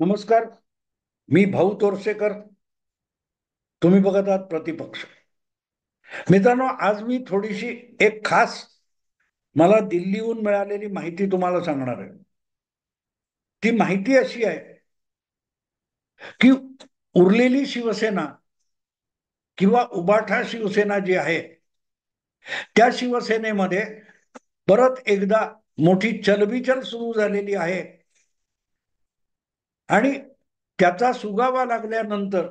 नमस्कार. मी भाऊ तोरसेकर. तुम्ही बघत आहात प्रतिपक्ष. मित्रांनो, आज मी थोडीशी एक खास मला दिल्लीहून मिळालेली माहिती तुम्हाला सांगणार आहे. ती माहिती अशी आहे की उरलेली शिवसेना किंवा उबाठा शिवसेना जी आहे त्या शिवसेनेमध्ये परत एकदा मोठी चलबिचल सुरू झालेली आहे. आणि त्याचा सुगावा लागल्यानंतर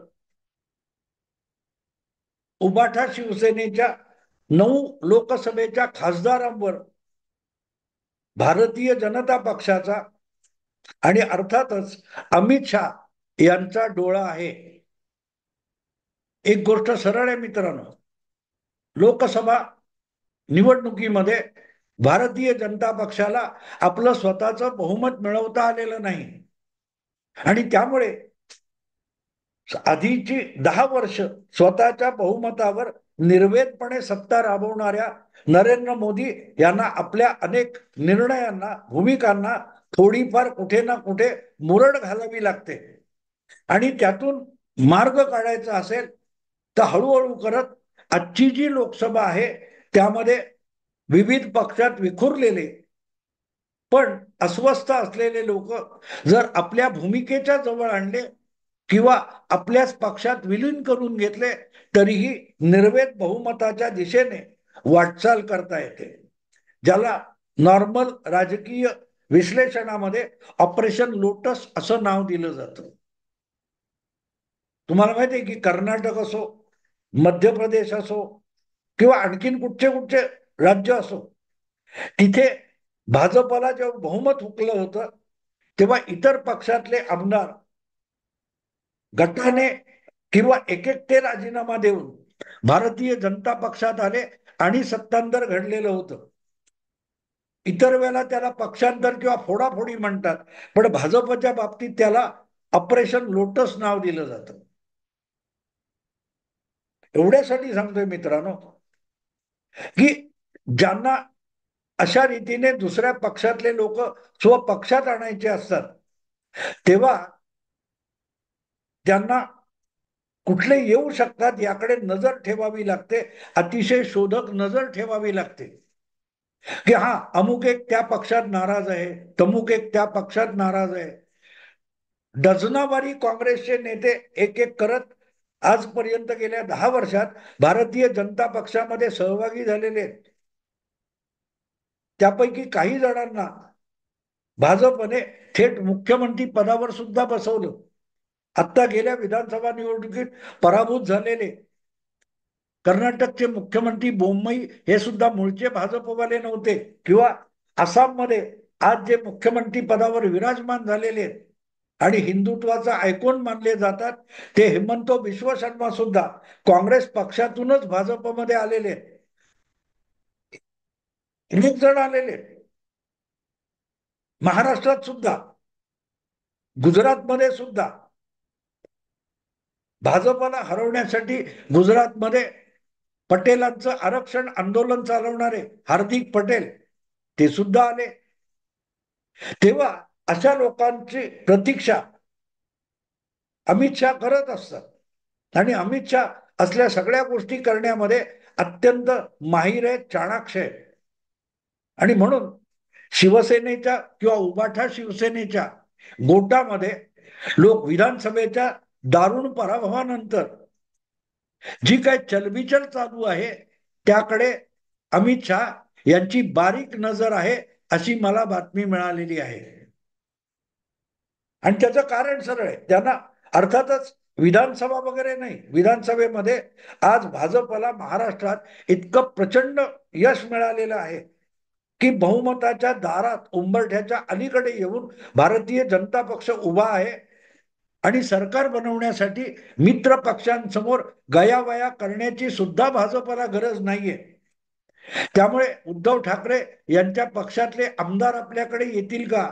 उबाठा शिवसेनेच्या 9 लोकसभेच्या खासदारांवर भारतीय जनता पक्षाचा आणि अर्थातच अमित शहा यांचा डोळा आहे. एक गोष्ट सरळ आहे मित्रांनो, लोकसभा निवडणुकीमध्ये भारतीय जनता पक्षाला आपलं स्वतःचं बहुमत मिळवता आलेलं नाही. आणि त्यामुळे आधीची 10 वर्ष स्वतःच्या बहुमतावर निर्वेदपणे सत्ता राबवणाऱ्या नरेंद्र मोदी यांना आपल्या अनेक निर्णयांना, भूमिकांना थोडीफार कुठे ना कुठे मुरड घालावी लागते. आणि त्यातून मार्ग काढायचा असेल तर हळूहळू करत आजची जी लोकसभा आहे त्यामध्ये विविध पक्षात विखुरलेले पण अस्वस्थ असलेले लोक जर आपल्या भूमिकेच्या जवळ आणले किंवा आपल्याच पक्षात विलीन करून घेतले तरीही निर्वेद बहुमताच्या दिशेने वाटचाल करता येते, ज्याला नॉर्मल राजकीय विश्लेषणामध्ये ऑपरेशन लोटस असं नाव दिलं जातं. तुम्हाला माहिती आहे की कर्नाटक असो, मध्य प्रदेश असो किंवा आणखीन कुठचे कुठचे राज्य असो, तिथे भाजपला जेव्हा बहुमत हुकलं होतं तेव्हा इतर पक्षातले आमदार गटाने किंवा एकटे राजीनामा देऊन भारतीय जनता पक्षात आले आणि सत्तांतर घडलेलं होतं. इतर वेळेला त्याला पक्षांतर किंवा फोडाफोडी म्हणतात, पण भाजपच्या बाबतीत त्याला ऑपरेशन लोटस नाव दिलं जातं. एवढ्यासाठी सांगतोय मित्रांनो की ज्यांना अशा रीतीने दुसऱ्या पक्षातले लोक स्वपक्षात आणायचे असतात तेव्हा त्यांना कुठले येऊ शकतात याकडे नजर ठेवावी लागते, अतिशय शोधक नजर ठेवावी लागते. की हा अमुक एक त्या पक्षात नाराज आहे, तमुक एक त्या पक्षात नाराज आहे. डझनावारी काँग्रेसचे नेते एक एक करत आजपर्यंत गेल्या 10 वर्षात भारतीय जनता पक्षामध्ये सहभागी झालेले आहेत. त्यापैकी काही जणांना भाजपने थेट मुख्यमंत्री पदावर सुद्धा बसवलं. आता गेल्या विधानसभा निवडणुकीत पराभूत झालेले कर्नाटकचे मुख्यमंत्री बोम्मई हे सुद्धा मूळचे भाजपवाले नव्हते. किंवा आसाममध्ये आज जे मुख्यमंत्री पदावर विराजमान झालेले आहेत आणि हिंदुत्वाचा आयकॉन मानले जातात ते हेमंत बिश्व शर्मा सुद्धा काँग्रेस पक्षातूनच भाजपमध्ये आलेले आहेत. अनेक जण आलेले. महाराष्ट्रात सुद्धा, गुजरातमध्ये सुद्धा भाजपला हरवण्यासाठी गुजरातमध्ये पटेलांचं आरक्षण आंदोलन चालवणारे हार्दिक पटेल ते सुद्धा आले. तेव्हा अशा लोकांची प्रतीक्षा अमित शहा करत असतात आणि अमित शहा असल्या सगळ्या गोष्टी करण्यामध्ये अत्यंत माहिर आहेत, चाणाक्ष आहेत. आणि म्हणून शिवसेनेच्या किंवा उबाठा शिवसेनेच्या गोटामध्ये लोक विधानसभेच्या दारुण पराभवानंतर जी काय चलबिचल चालू आहे त्याकडे अमित शहा यांची बारीक नजर आहे अशी मला बातमी मिळालेली आहे. आणि त्याचं कारण सरळ आहे. त्यांना अर्थातच विधानसभा वगैरे नाही, विधानसभेमध्ये आज भाजपला महाराष्ट्रात इतकं प्रचंड यश मिळालेलं आहे की बहुमताच्या दारात उंबरठ्याच्या अलीकडे येऊन भारतीय जनता पक्ष उभा आहे. आणि सरकार बनवण्यासाठी मित्र पक्षांसमोर गयावया करण्याची सुद्धा भाजपला गरज नाहीये. त्यामुळे उद्धव ठाकरे यांच्या पक्षातले आमदार आपल्याकडे येतील का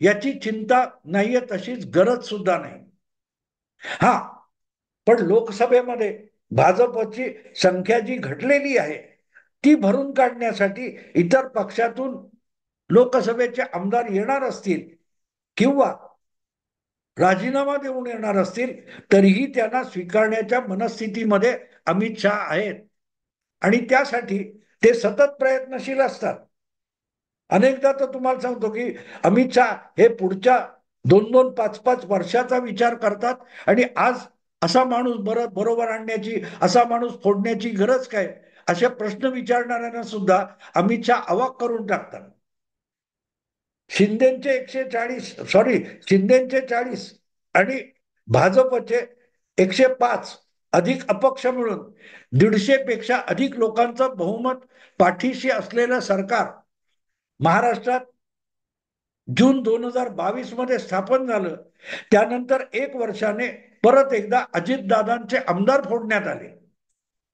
याची चिंता नाहीये, तशीच गरज सुद्धा नाही. हा, पण लोकसभेमध्ये भाजपची संख्या जी घटलेली आहे ती भरून काढण्यासाठी इतर पक्षातून लोकसभेचे आमदार येणार असतील किंवा राजीनामा देऊन येणार असतील तरीही त्यांना स्वीकारण्याच्या मनस्थितीमध्ये अमित शहा आहेत आणि त्यासाठी ते सतत प्रयत्नशील असतात. अनेकदा तर तुम्हाला सांगतो की अमित शहा हे पुढच्या 2-2, 5-5 वर्षाचा विचार करतात आणि आज असा माणूस बरोबर आणण्याची, असा माणूस फोडण्याची गरज काय, असे प्रश्न विचारणाऱ्यांना सुद्धा अमित शहा अवाक करून टाकतात. शिंदेचे 40 आणि भाजपचे 105 अधिक अपक्ष मिळून 150 पेक्षा अधिक लोकांचं बहुमत पाठीशी असलेलं सरकार महाराष्ट्रात जून 2022 मध्ये स्थापन झालं. त्यानंतर 1 वर्षाने परत एकदा अजितदादांचे आमदार फोडण्यात आले.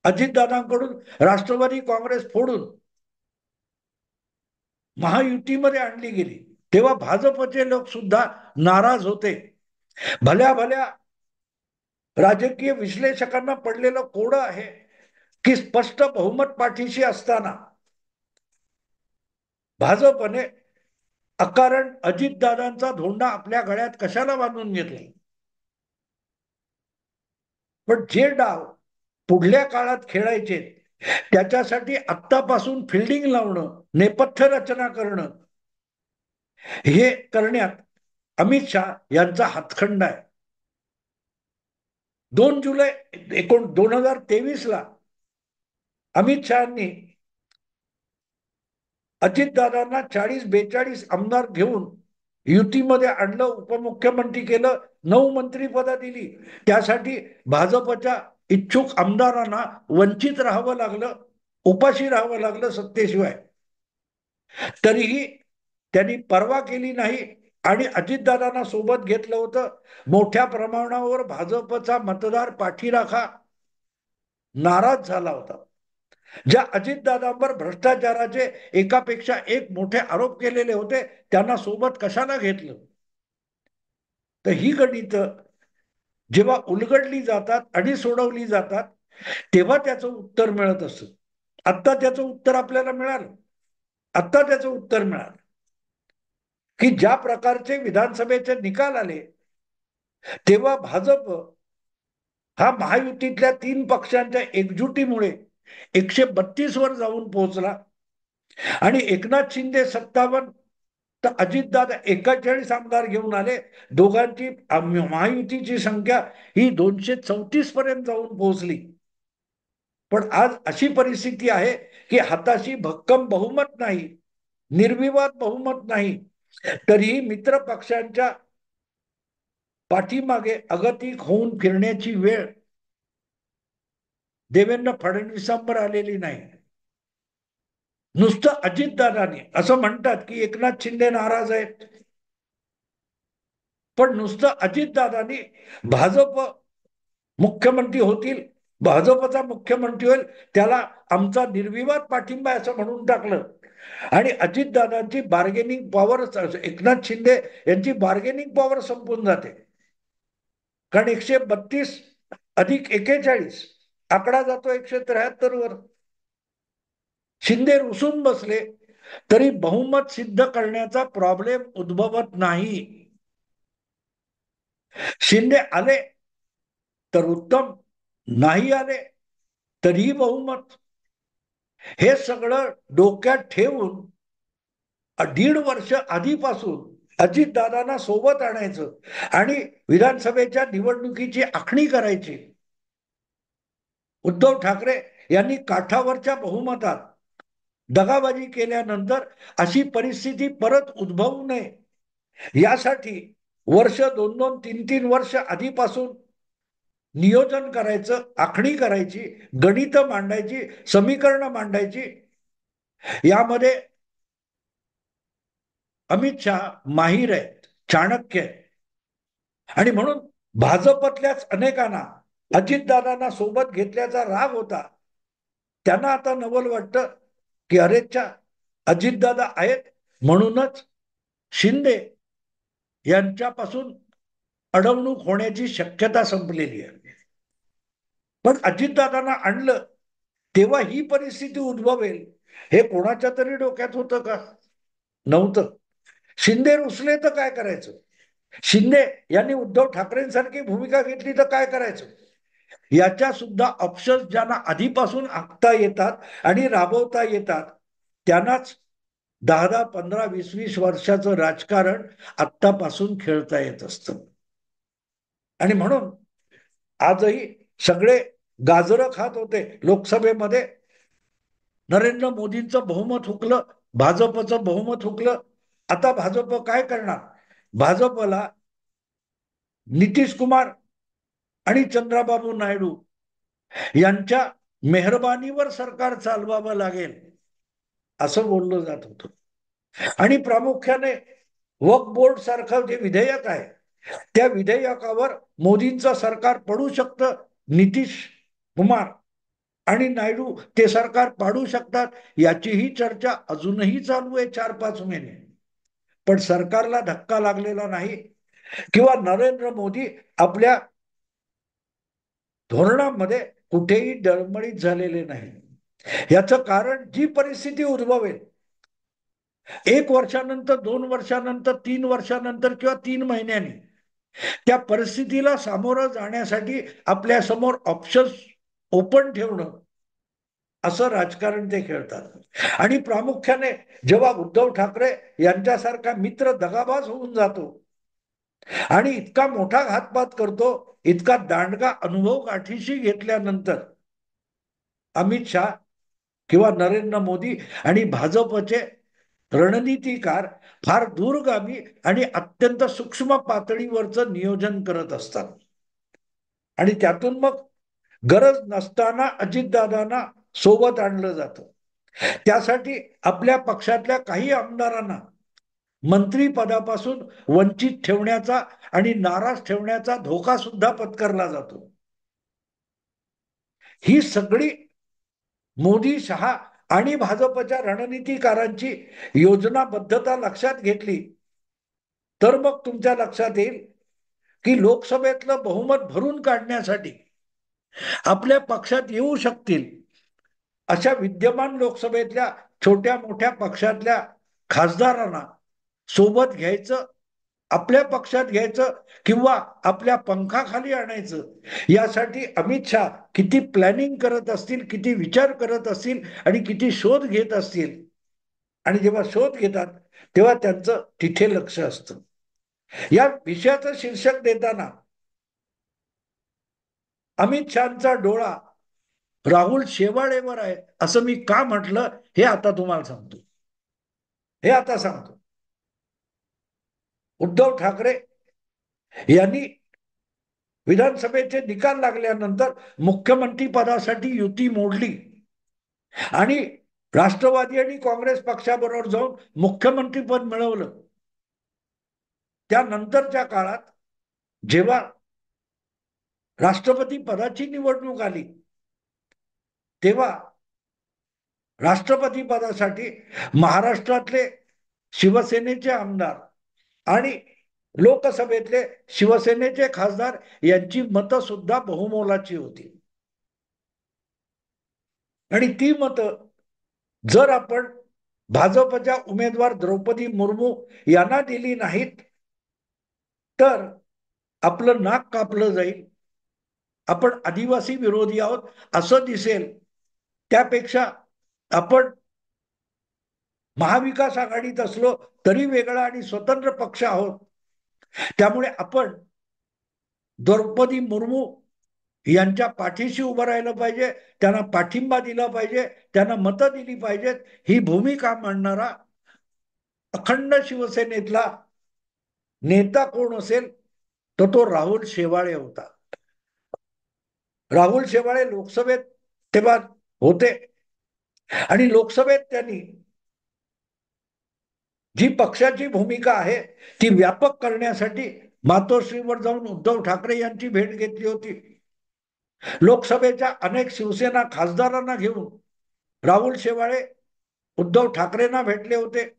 अजितदादांकडून राष्ट्रवादी काँग्रेस फोडून महायुतीमध्ये आणली गेली. तेव्हा भाजपचे लोक सुद्धा नाराज होते. भल्या भल्या राजकीय विश्लेषकांना पडलेलं कोडं आहे की स्पष्ट बहुमत पाठीशी असताना भाजपने अकारण अजितदादांचा धोंडा आपल्या गळ्यात कशाला बांधून घेतला. पण जे डाव पुढल्या काळात खेळायचे त्याच्यासाठी आत्तापासून फिल्डिंग लावणं, नेपथ्य रचना करणं, हे करण्यात अमित शहा यांचा हातखंड आहे. 2 जुलै 2023 ला अमित शहानी अजितदादांना 40-42 आमदार घेऊन युतीमध्ये आणलं, उपमुख्यमंत्री केलं, 9 मंत्रीपद दिली. त्यासाठी भाजपच्या इच्छुक आमदारांना वंचित राहावं लागलं, उपाशी राहावं लागलं सत्तेशिवाय. तरीही त्यांनी पर्वा केली नाही आणि अजितदादांना सोबत घेतलं होतं. मोठ्या प्रमाणावर भाजपचा मतदार पाठीराखा नाराज झाला होता. ज्या अजितदादांवर भ्रष्टाचाराचे एकापेक्षा एक मोठे आरोप केलेले होते त्यांना सोबत कशाला घेतलं. तर ही गणित जेव्हा उलगडली जातात आणि सोडवली जातात तेव्हा त्याचं उत्तर मिळत असतं. आत्ता त्याचं उत्तर आपल्याला मिळालं. आत्ता त्याचं उत्तर मिळालं की ज्या प्रकारचे विधानसभेचे निकाल आले तेव्हा भाजप हा महायुतीतल्या 3 पक्षांच्या एकजुटीमुळे 132 वर जाऊन पोहोचला आणि एकनाथ शिंदे 57 तर अजितदादा 41 आमदार घेऊन आले. दोघांची महायुतीची संख्या ही 234 पर्यंत जाऊन पोहोचली. पण आज अशी परिस्थिती आहे की हाताशी भक्कम बहुमत नाही, निर्विवाद बहुमत नाही, तरीही मित्र पक्षांच्या पाठीमागे अगतिक होऊन फिरण्याची वेळ देवेंद्र फडणवीसांवर आलेली नाही. नुसतं अजितदादांनी असं म्हणतात की एकनाथ शिंदे नाराज आहेत, पण नुसतं अजितदादांनी भाजप मुख्यमंत्री होतील, भाजपचा मुख्यमंत्री होईल, त्याला आमचा निर्विवाद पाठिंबा असं म्हणून टाकलं आणि अजितदादांची बार्गेनिंग पॉवर, एकनाथ शिंदे यांची बार्गेनिंग पॉवर संपून जाते. कारण 132 अधिक 41 आकडा जातो 173 वर. शिंदे रुसून बसले तरी बहुमत सिद्ध करण्याचा प्रॉब्लेम उद्भवत नाही. शिंदे आले तर उत्तम, नाही आले तरीही बहुमत. हे सगळं डोक्यात ठेवून 1.5 वर्ष आधीपासून अजितदादांना सोबत आणायचं आणि विधानसभेच्या निवडणुकीची आखणी करायची. उद्धव ठाकरे यांनी काठावरच्या बहुमतात दगाबाजी केल्यानंतर अशी परिस्थिती परत उद्भवू नये यासाठी वर्ष 2-2, 3-3 वर्ष आधीपासून नियोजन करायचं, आखणी करायची, गणित मांडायची, समीकरणं मांडायची. यामध्ये अमित शहा माहीर आहेत, चाणक्य आहेत आणि म्हणून भाजपतल्याच अनेकांना अजितदादांना सोबत घेतल्याचा राग होता. त्यांना आता नवल वाटतं की अरेच्या अजितदादा आहेत म्हणूनच शिंदे यांच्यापासून अडवणूक होण्याची शक्यता संपलेली आहे. पण अजितदादांना आणलं तेव्हा ही परिस्थिती उद्भवेल हे कोणाच्या तरी डोक्यात होतं का? नव्हतं. शिंदे रुसले तर काय करायचं? शिंदे यांनी उद्धव ठाकरेंसारखी भूमिका घेतली तर काय करायचं, याच्या सुद्धा ऑप्शन्स ज्यांना आधीपासून आखता येतात आणि राबवता येतात त्यांनाच 10-10, 15, 20-20 वर्षाचं राजकारण आत्तापासून खेळता येत असतं. आणि म्हणून आजही सगळे गाजरं खात होते लोकसभेमध्ये, नरेंद्र मोदींचं बहुमत हुकलं, भाजपचं बहुमत हुकलं. आता भाजप काय करणार, भाजपला नितीश कुमार आणि चंद्राबाबू नायडू यांच्या मेहरबानीवर सरकार चालवावं लागेल असं बोललं जात होतं. आणि प्रामुख्याने वक्फ बोर्ड सारखं जे विधेयक आहे त्या विधेयकावर मोदींचं सरकार पडू शकतं, नितीश कुमार आणि नायडू ते सरकार पाडू शकतात, याचीही चर्चा अजूनही चालू आहे 4-5 महिने. पण सरकारला धक्का लागलेला नाही किंवा नरेंद्र मोदी आपल्या धोरणामध्ये कुठेही डळमळीत झालेले नाही. याचं कारण जी परिस्थिती उद्भवेल 1 वर्षानंतर, 2 वर्षानंतर, 3 वर्षानंतर किंवा 3 महिन्यांनी, त्या परिस्थितीला सामोरं जाण्यासाठी आपल्या समोर ऑप्शन्स ओपन ठेवणं असं राजकारण ते खेळतात. आणि प्रामुख्याने जेव्हा उद्धव ठाकरे यांच्यासारखा मित्र दगाबाज होऊन जातो आणि इतका मोठा घातपात करतो, इतका दांडगा अनुभव गाठीशी घेतल्यानंतर अमित शाह किंवा नरेंद्र मोदी आणि भाजपचे रणनीतिकार फार दूरगामी आणि अत्यंत सूक्ष्म पातळीवरचं नियोजन करत असतात. आणि त्यातून मग गरज नसताना अजितदादांना सोबत आणलं जातं. त्यासाठी आपल्या पक्षातल्या काही आमदारांना मंत्रीपदापासून वंचित ठेवण्याचा आणि नाराज ठेवण्याचा धोका सुद्धा पत्करला जातो. ही सगळी मोदी, शहा आणि भाजपच्या रणनीतिकारांची योजनाबद्धता लक्षात घेतली तर मग तुमच्या लक्षात येईल की लोकसभेतलं बहुमत भरून काढण्यासाठी आपल्या पक्षात येऊ शकतील अशा विद्यमान लोकसभेतल्या छोट्या मोठ्या पक्षातल्या खासदारांना सोबत घ्यायचं, आपल्या पक्षात घ्यायचं किंवा आपल्या पंखाखाली आणायचं, यासाठी अमित शहा किती प्लॅनिंग करत असतील, किती विचार करत असतील आणि किती शोध घेत असतील. आणि जेव्हा शोध घेतात तेव्हा त्यांचं तिथे लक्ष असतं. या विषयाचं शीर्षक देताना अमित शहाचा डोळा राहुल शेवाळेवर आहे असं मी का म्हटलं हे आता तुम्हाला सांगतो. उद्धव ठाकरे यांनी विधानसभेचे निकाल लागल्यानंतर मुख्यमंत्री पदासाठी युती मोडली आणि राष्ट्रवादी आणि काँग्रेस पक्षाबरोबर जाऊन मुख्यमंत्री पद मिळवलं. त्यानंतरच्या काळात जेव्हा राष्ट्रपती पदाची निवडणूक आली तेव्हा राष्ट्रपती पदासाठी महाराष्ट्रातले शिवसेनेचे आमदार आणि लोकसभेतले शिवसेनेचे खासदार यांची मतं सुद्धा बहुमोलाची होती. आणि ती मतं जर आपण भाजपच्या उमेदवार द्रौपदी मुर्मू यांना दिली नाहीत तर आपलं नाक कापलं जाईल, आपण आदिवासी विरोधी आहोत असं दिसेल. त्यापेक्षा आपण महाविकास आघाडीत असलो तरी वेगळा आणि स्वतंत्र पक्ष आहोत, त्यामुळे आपण द्रौपदी मुर्मू यांच्या पाठीशी उभं राहिलं पाहिजे, त्यांना पाठिंबा दिला पाहिजे, त्यांना मतं दिली पाहिजेत, ही भूमिका मांडणारा अखंड शिवसेनेतला नेता कोण असेल तर तो राहुल शेवाळे होता. राहुल शेवाळे लोकसभेत तेव्हा होते आणि लोकसभेत त्यांनी जी पक्षाची भूमिका आहे ती व्यापक करण्यासाठी मातोश्रीवर जाऊन उद्धव ठाकरे यांची भेट घेतली होती. लोकसभेच्या अनेक शिवसेना खासदारांना घेऊन राहुल शेवाळे उद्धव ठाकरेंना भेटले होते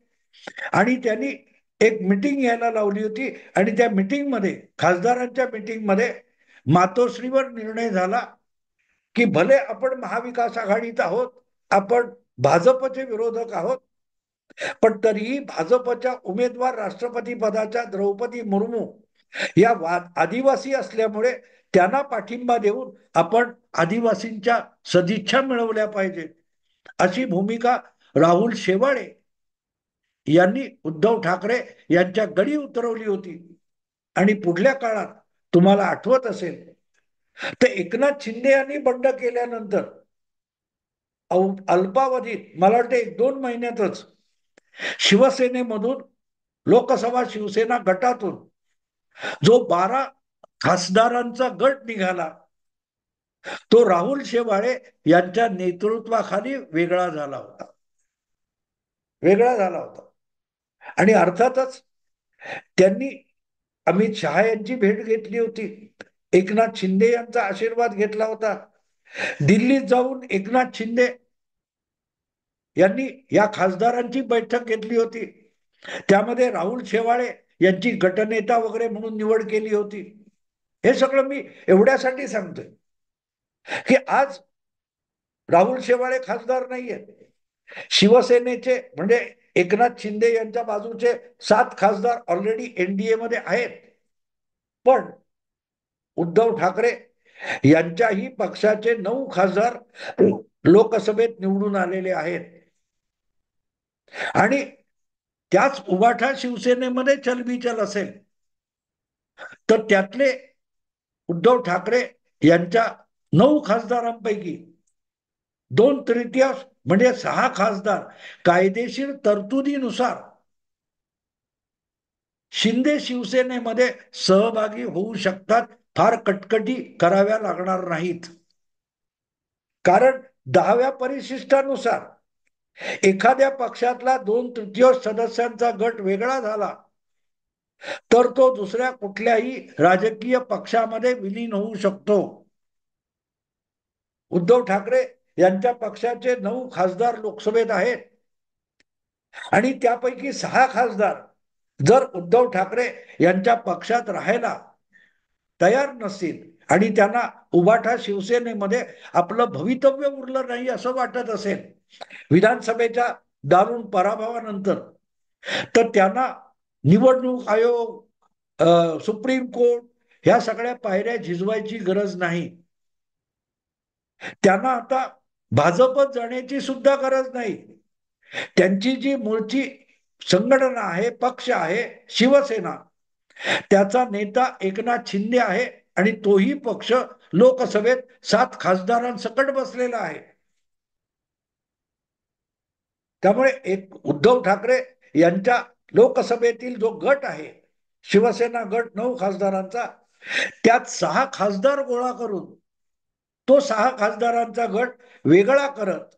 आणि त्यांनी एक मिटिंग घ्यायला लावली होती. आणि त्या मिटिंगमध्ये, खासदारांच्या मिटिंगमध्ये मातोश्रीवर निर्णय झाला की भले आपण महाविकास आघाडीत आहोत, आपण भाजपचे विरोधक आहोत, पण तरीही भाजपच्या उमेदवार राष्ट्रपती पदाच्या द्रौपदी मुर्मू या आदिवासी असल्यामुळे त्यांना पाठिंबा देऊन आपण आदिवासींच्या सदिच्छा मिळवल्या पाहिजेत, अशी भूमिका राहुल शेवाळे यांनी उद्धव ठाकरे यांच्या गडी उतरवली होती. आणि पुढल्या काळात तुम्हाला आठवत असेल तर एकनाथ शिंदे यांनी बंड केल्यानंतर अल्पावधीत, मला वाटतं 1-2 महिन्यातच, शिवसेनेमधून, लोकसभा शिवसेना गटातून जो 12 खासदारांचा गट निघाला तो राहुल शेवाळे यांच्या नेतृत्वाखाली वेगळा झाला होता. आणि अर्थातच त्यांनी अमित शहा यांची भेट घेतली होती, एकनाथ शिंदे यांचा आशीर्वाद घेतला होता. दिल्लीत जाऊन एकनाथ शिंदे यांनी या खासदारांची बैठक घेतली होती. त्यामध्ये राहुल शेवाळे यांची गटनेता वगैरे म्हणून निवड केली होती. हे सगळं मी एवढ्यासाठी सांगतोय की आज राहुल शेवाळे खासदार नाहीये. शिवसेनेचे म्हणजे एकनाथ शिंदे यांच्या बाजूचे 7 खासदार ऑलरेडी एनडीए मध्ये आहेत. पण उद्धव ठाकरे यांच्याही पक्षाचे 9 खासदार लोकसभेत निवडून आलेले आहेत. आणि त्याच उभाठा शिवसेनेमध्ये चलबिचल असेल तर त्यातले उद्धव ठाकरे यांच्या 9 खासदारांपैकी 2/3 म्हणजे 6 खासदार कायदेशीर तरतुदीनुसार शिंदे शिवसेनेमध्ये सहभागी होऊ शकतात. फार कटकटी कराव्या लागणार नाहीत. कारण 10व्या परिशिष्टानुसार एखाद्या पक्षातला 2/3 सदस्यांचा गट वेगळा झाला तर तो दुसऱ्या कुठल्याही राजकीय पक्षामध्ये विलीन होऊ शकतो. उद्धव ठाकरे यांच्या पक्षाचे 9 खासदार लोकसभेत आहेत आणि त्यापैकी 6 खासदार जर उद्धव ठाकरे यांच्या पक्षात राहायला तयार नसतील आणि त्यांना उभाठा शिवसेनेमध्ये आपलं भवितव्य उरलं नाही असं वाटत असेल विधानसभेच्या दारुण पराभवानंतर, तर त्यांना निवडणूक आयोग, सुप्रीम कोर्ट ह्या सगळ्या पायऱ्या झिजवायची गरज नाही. त्यांना आता भाजपत जाण्याची सुद्धा गरज नाही. त्यांची जी मूळची संघटना आहे, पक्ष आहे शिवसेना, त्याचा नेता एकनाथ शिंदे आहे आणि तोही पक्ष लोकसभेत 7 खासदारांसकट बसलेला आहे. त्यामुळे एक उद्धव ठाकरे यांच्या लोकसभेतील जो गट आहे शिवसेना गट 9 खासदारांचा, त्यात 6 खासदार गोळा करून तो 6 खासदारांचा गट वेगळा करत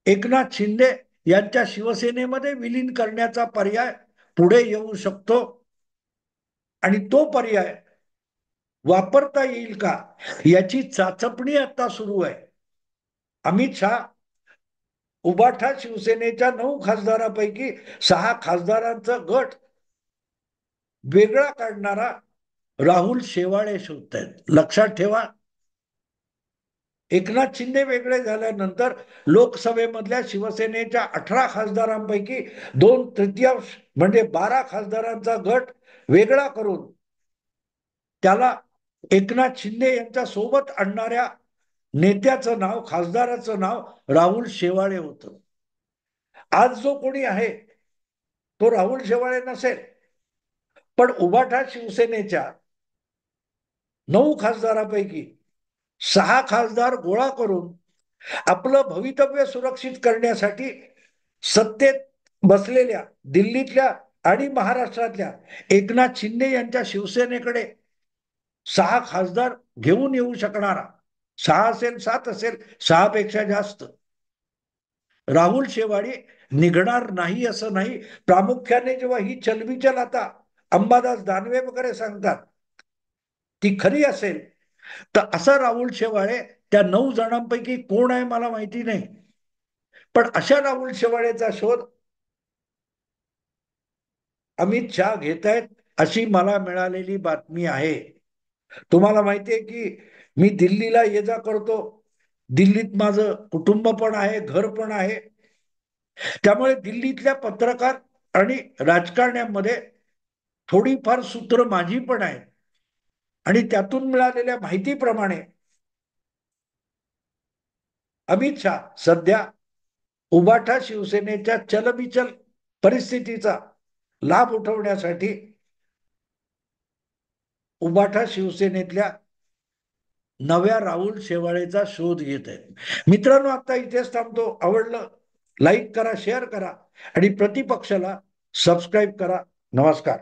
एकनाथ शिंदे यांच्या शिवसेनेमध्ये विलीन करण्याचा पर्याय पुढे येऊ शकतो. आणि तो पर्याय वापरता येईल का याची चाचपणी आता सुरू आहे. अमित शहा उभाठा शिवसेनेच्या 9 खासदारापैकी 6 खासदारांचा गट वेगळा काढणारा राहुल शेवाळे शोधतायत. लक्षात ठेवा, एकनाथ शिंदे वेगळे झाल्यानंतर लोकसभेमधल्या शिवसेनेच्या 18 खासदारांपैकी 2/3 म्हणजे 12 खासदारांचा गट वेगळा करून त्याला एकनाथ शिंदे यांच्या सोबत आणणाऱ्या नेत्याचं नाव, खासदाराचं नाव राहुल शेवाळे होतं. आज जो कोणी आहे तो राहुल शेवाळे नसेल, पण उभाठा शिवसेनेच्या 9 खासदारापैकी 6 खासदार गोळा करून आपलं भवितव्य सुरक्षित करण्यासाठी सत्तेत बसलेल्या दिल्लीतल्या आणि महाराष्ट्रातल्या एकनाथ शिंदे यांच्या शिवसेनेकडे 6 खासदार घेऊन येऊ शकणारा, 6 असेल 7 असेल, 6 पेक्षा जास्त राहुल शेवाळे निघणार नाही असं नाही. प्रामुख्याने जेव्हा ही चलबिचल आता अंबादास दानवे वगैरे सांगतात ती खरी असेल तर असा राहुल शेवाळे त्या 9 जणांपैकी कोण आहे मला माहिती नाही, पण अशा राहुल शेवाळेचा शोध अमित शहा घेत आहेत अशी मला मिळालेली बातमी आहे. तुम्हाला माहितीये की मी दिल्लीला ये जा करतो. दिल्लीत माझं कुटुंब पण आहे, घर पण आहे. त्यामुळे दिल्लीतल्या पत्रकार आणि राजकारण्यांमध्ये थोडीफार सूत्र माझी पण आहेत आणि त्यातून मिळालेल्या माहितीप्रमाणे अमित शहा सध्या उबाठा शिवसेनेच्या चलबिचल परिस्थितीचा लाभ उठवण्यासाठी उबाठा शिवसेनेतल्या नव्या राहुल शेवाळेचा शोध घेत आहेत. मित्रांनो, आता इथेच थांबतो. आवडलं लाईक करा, शेअर करा आणि प्रतिपक्षाला सबस्क्राईब करा. नमस्कार.